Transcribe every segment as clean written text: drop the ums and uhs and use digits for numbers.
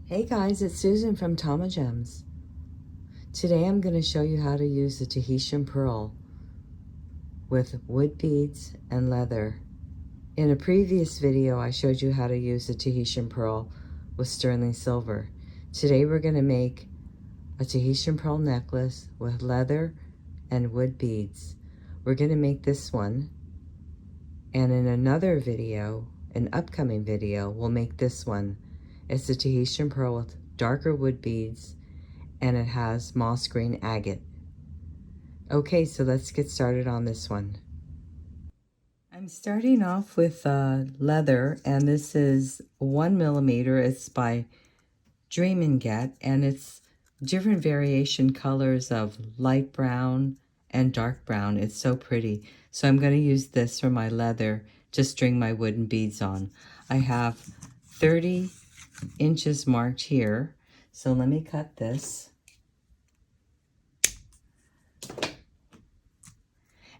Hey guys, it's Susan from Tamagems. Today I'm going to show you how to use the Tahitian Pearl with wood beads and leather. In a previous video I showed you how to use the Tahitian Pearl with sterling silver. Today we're going to make a Tahitian Pearl necklace with leather and wood beads. We're going to make this one, and in another video, an upcoming video, we'll make this one. It's the Tahitian Pearl with darker wood beads, and it has moss green agate. Okay, so let's get started on this one. I'm starting off with leather, and this is 1 millimeter. It's by Dream and Get, and it's different variation colors of light brown and dark brown. It's so pretty. So I'm going to use this for my leather to string my wooden beads on. I have 30 inches marked here. So let me cut this.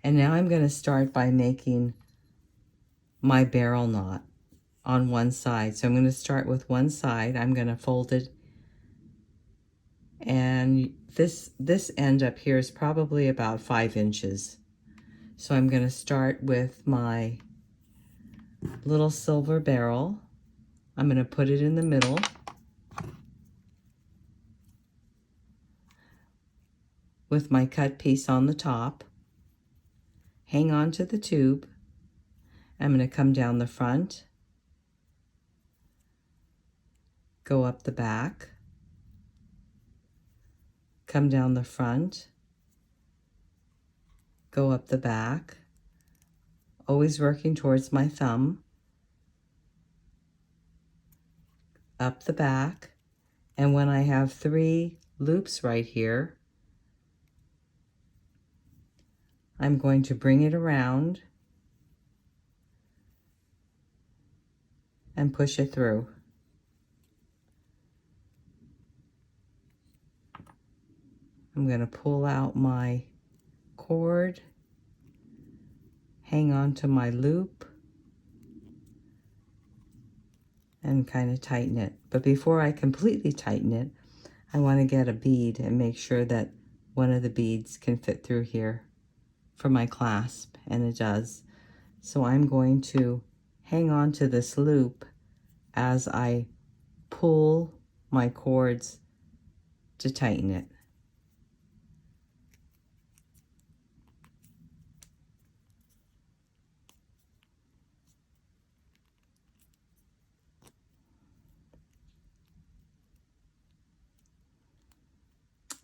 And now I'm going to start by making my barrel knot on one side. So I'm going to start with one side. I'm going to fold it. And this end up here is probably about 5 inches. So I'm going to start with my little silver barrel. I'm going to put it in the middle. With my cut piece on the top. Hang on to the tube. I'm going to come down the front. Go up the back. Come down the front. Go up the back. Always working towards my thumb. Up the back. And when I have 3 loops right here, I'm going to bring it around and push it through. I'm going to pull out my cord, hang on to my loop, and kind of tighten it. But before I completely tighten it, I want to get a bead and make sure that one of the beads can fit through here for my clasp, and it does. So I'm going to hang on to this loop as I pull my cords to tighten it.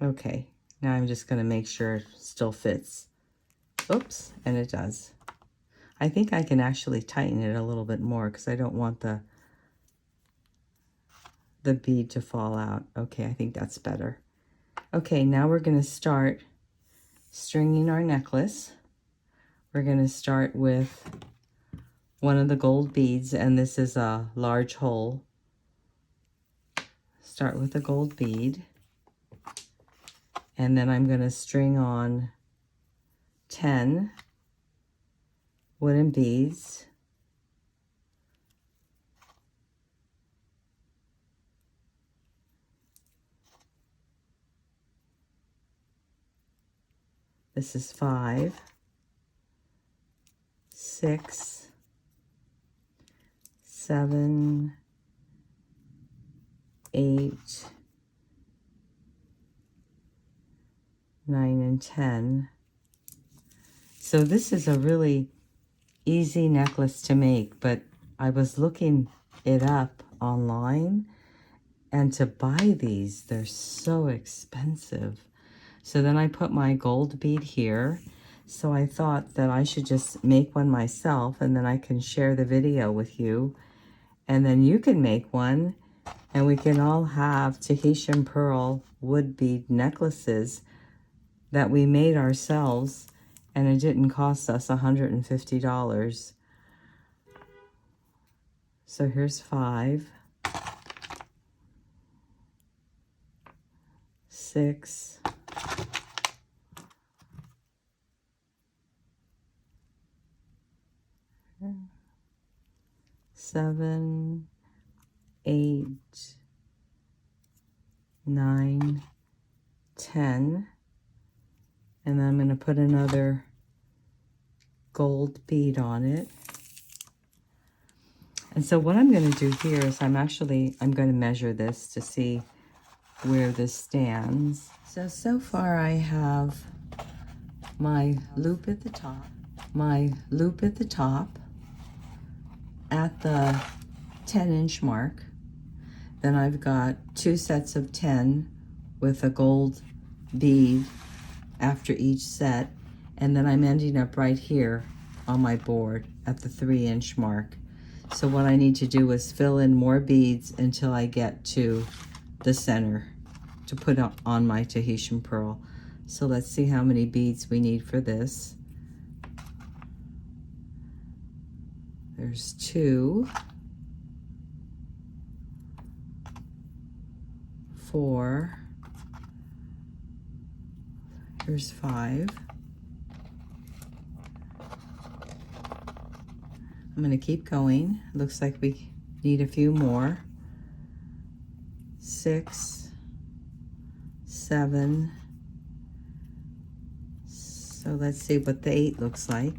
Okay, now I'm just going to make sure it still fits. Oops, and it does. I think I can actually tighten it a little bit more because I don't want the bead to fall out. Okay, I think that's better. Okay, now we're going to start stringing our necklace. We're going to start with one of the gold beads, and this is a large hole. Start with a gold bead, and then I'm going to string on 10 wooden beads. This is 5, 6, 7, 8, 9, and 10. So this is a really easy necklace to make, but I was looking it up online, and to buy these, they're so expensive. So then I put my gold bead here. So I thought that I should just make one myself, and then I can share the video with you. And then you can make one, and we can all have Tahitian Pearl wood bead necklaces that we made ourselves, and it didn't cost us $150. So here's 5, 6, 7, 8, 9, 10, and then I'm going to put another gold bead on it. And so what I'm going to do here is I'm going to measure this to see where this stands. So far I have my loop at the top, at the 10-inch mark. Then I've got 2 sets of 10 with a gold bead after each set. And then I'm ending up right here on my board at the 3-inch mark. So what I need to do is fill in more beads until I get to the center to put on my Tahitian Pearl. So let's see how many beads we need for this. There's 2, 4, here's 5. I'm going to keep going. Looks like we need a few more. 6, 7. So let's see what the 8 looks like.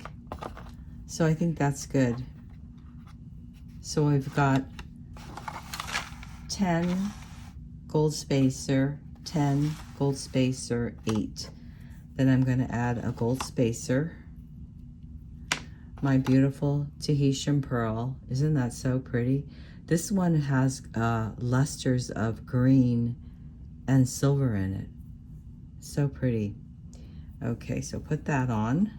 So I think that's good. So I've got 10 gold spacer, 10 gold spacer, 8. Then I'm going to add a gold spacer. My beautiful Tahitian Pearl. Isn't that so pretty? This one has lusters of green and silver in it. So pretty. Okay, so put that on.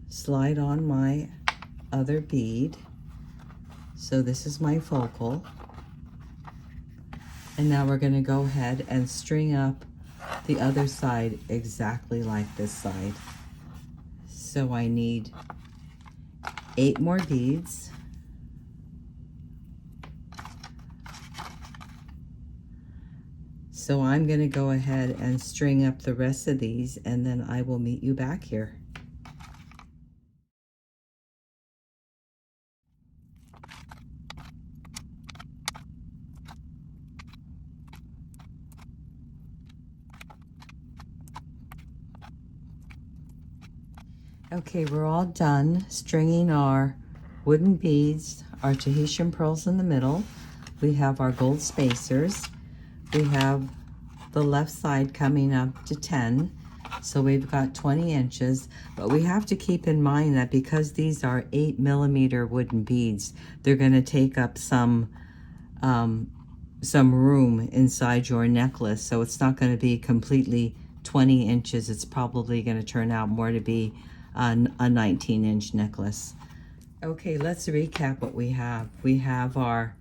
Slide on my other bead. So this is my focal. And now we're going to go ahead and string up the other side exactly like this side. So I need 8 more beads. So I'm going to go ahead and string up the rest of these, and then I will meet you back here. Okay, we're all done stringing our wooden beads, our Tahitian pearls in the middle. We have our gold spacers. We have the left side coming up to 10. So we've got 20 inches, but we have to keep in mind that because these are 8mm wooden beads, they're going to take up some room inside your necklace. So it's not going to be completely 20 inches. It's probably going to turn out more to be a 19-inch necklace. Okay, let's recap what we have. We have our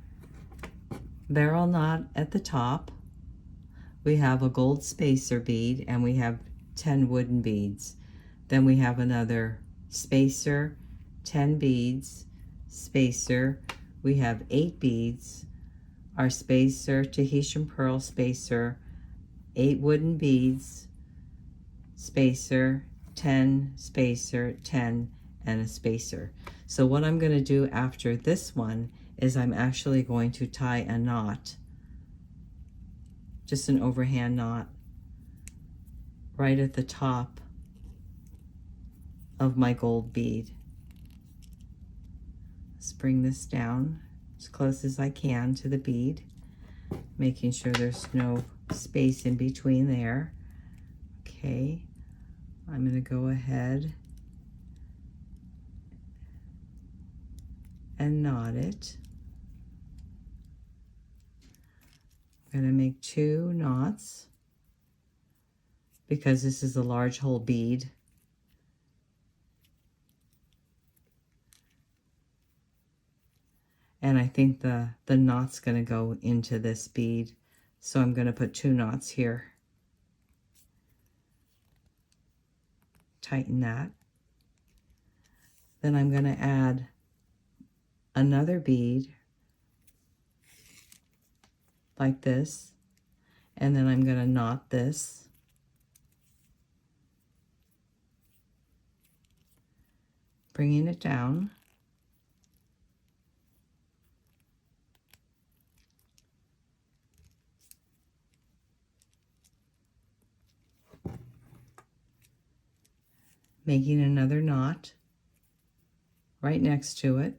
barrel knot at the top. We have a gold spacer bead, and we have 10 wooden beads. Then we have another spacer, 10 beads, spacer. We have 8 beads, our spacer, Tahitian Pearl spacer, 8 wooden beads, spacer, 10, spacer, 10, and a spacer. So what I'm going to do after this one is I'm actually going to tie a knot, just an overhand knot, right at the top of my gold bead. Let's bring this down as close as I can to the bead, making sure there's no space in between there. Okay, I'm going to go ahead and knot it. I'm going to make 2 knots because this is a large hole bead. And I think the knot's going to go into this bead. So I'm going to put 2 knots here. Tighten that. Then I'm going to add another bead like this. And then I'm going to knot this. Bringing it down. making another knot right next to it.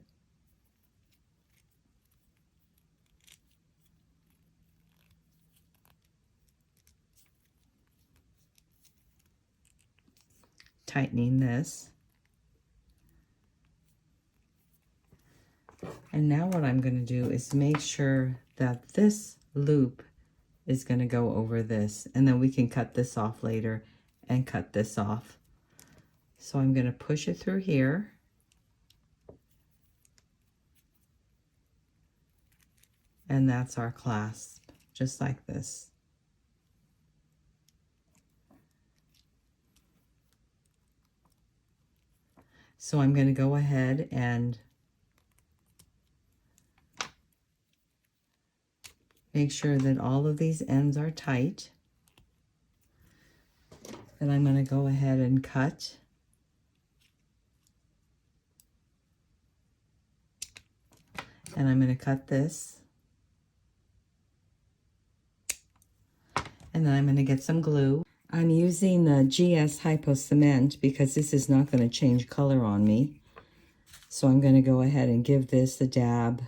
Tightening this. And now what I'm going to do is make sure that this loop is going to go over this, and then we can cut this off later and cut this off. So I'm going to push it through here. And that's our clasp, just like this. So I'm going to go ahead and make sure that all of these ends are tight. Then I'm going to go ahead and cut. And I'm going to cut this. And then I'm going to get some glue. I'm using the GS Hypo cement because this is not going to change color on me. So I'm going to go ahead and give this a dab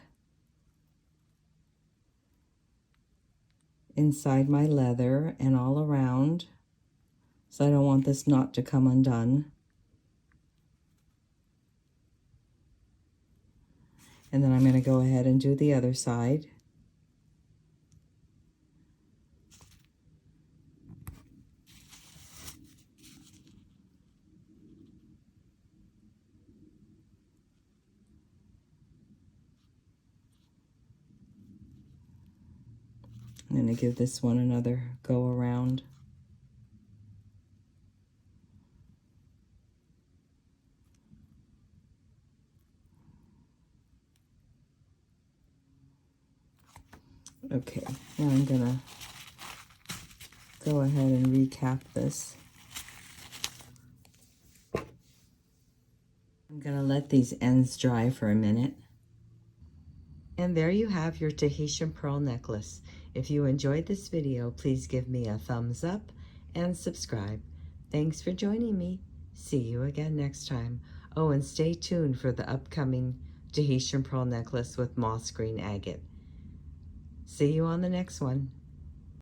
inside my leather and all around. So I don't want this knot to come undone. And then I'm going to go ahead and do the other side. I'm going to give this one another go around. Okay, now I'm going to go ahead and recap this. I'm going to let these ends dry for a minute. And there you have your Tahitian Pearl necklace. If you enjoyed this video, please give me a thumbs up and subscribe. Thanks for joining me. See you again next time. Oh, and stay tuned for the upcoming Tahitian Pearl necklace with moss green agate. See you on the next one.